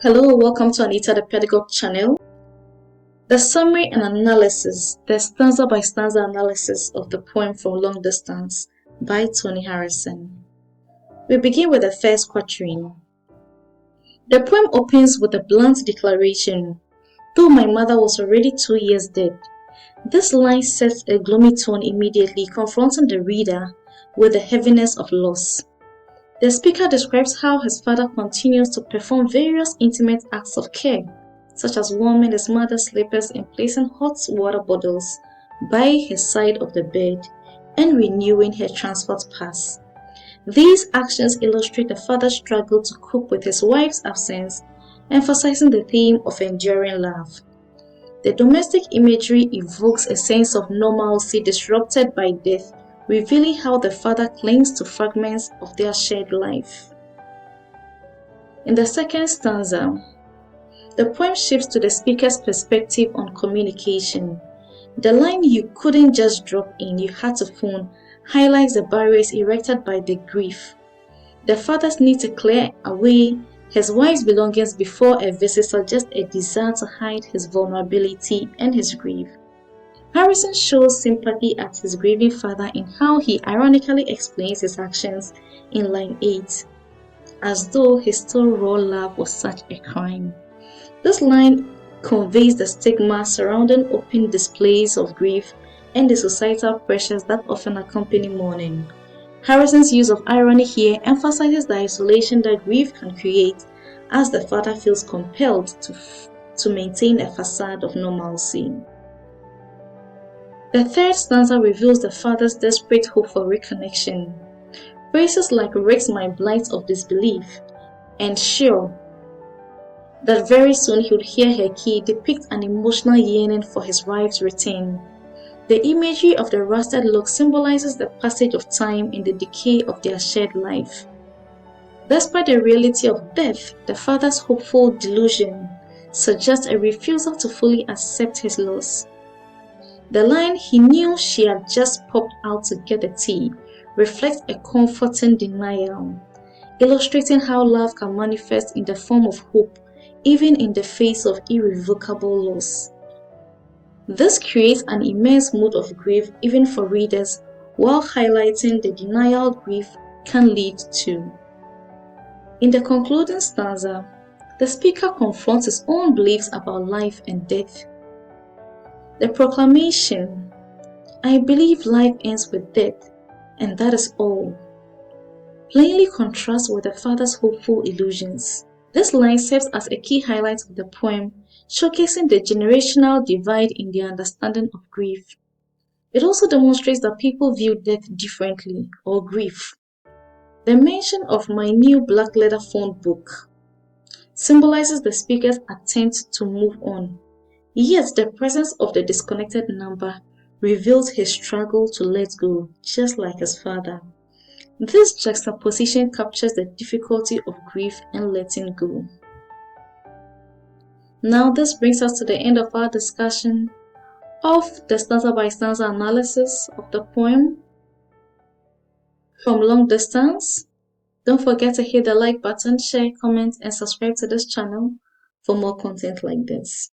Hello, welcome to Anita the Pedagogue channel. The summary and analysis, the stanza by stanza analysis of the poem From Long Distance by Tony Harrison. We begin with the first quatrain. The poem opens with a blunt declaration, though my mother was already 2 years dead. This line sets a gloomy tone immediately, confronting the reader with the heaviness of loss. The speaker describes how his father continues to perform various intimate acts of care, such as warming his mother's slippers and placing hot water bottles by his side of the bed and renewing her transport pass. These actions illustrate the father's struggle to cope with his wife's absence, emphasizing the theme of enduring love. The domestic imagery evokes a sense of normalcy disrupted by death, revealing how the father clings to fragments of their shared life. In the second stanza, the poem shifts to the speaker's perspective on communication. The line "you couldn't just drop in, you had to phone" highlights the barriers erected by the grief. The father's need to clear away his wife's belongings before a visit suggests a desire to hide his vulnerability and his grief. Harrison shows sympathy at his grieving father in how he ironically explains his actions in line 8, as though his still raw love was such a crime. This line conveys the stigma surrounding open displays of grief and the societal pressures that often accompany mourning. Harrison's use of irony here emphasizes the isolation that grief can create, as the father feels compelled to maintain a facade of normalcy. The third stanza reveals the father's desperate hope for reconnection. Phrases like "rigs my blight of disbelief" and "sure" that very soon he would hear her key depict an emotional yearning for his wife's return. The imagery of the rusted look symbolizes the passage of time in the decay of their shared life. Despite the reality of death, the father's hopeful delusion suggests a refusal to fully accept his loss. The line "he knew she had just popped out to get the tea" reflects a comforting denial, illustrating how love can manifest in the form of hope even in the face of irrevocable loss. This creates an immense mood of grief even for readers, while highlighting the denial grief can lead to. In the concluding stanza, the speaker confronts his own beliefs about life and death. The proclamation, "I believe life ends with death, and that is all," plainly contrasts with the father's hopeful illusions. This line serves as a key highlight of the poem, showcasing the generational divide in their understanding of grief. It also demonstrates that people view death differently, or grief. The mention of "my new black leather phone book" symbolizes the speaker's attempt to move on. Yet the presence of the disconnected number reveals his struggle to let go, just like his father. This juxtaposition captures the difficulty of grief and letting go. Now this brings us to the end of our discussion of the stanza by stanza analysis of the poem From Long Distance. Don't forget to hit the like button, share, comment, and subscribe to this channel for more content like this.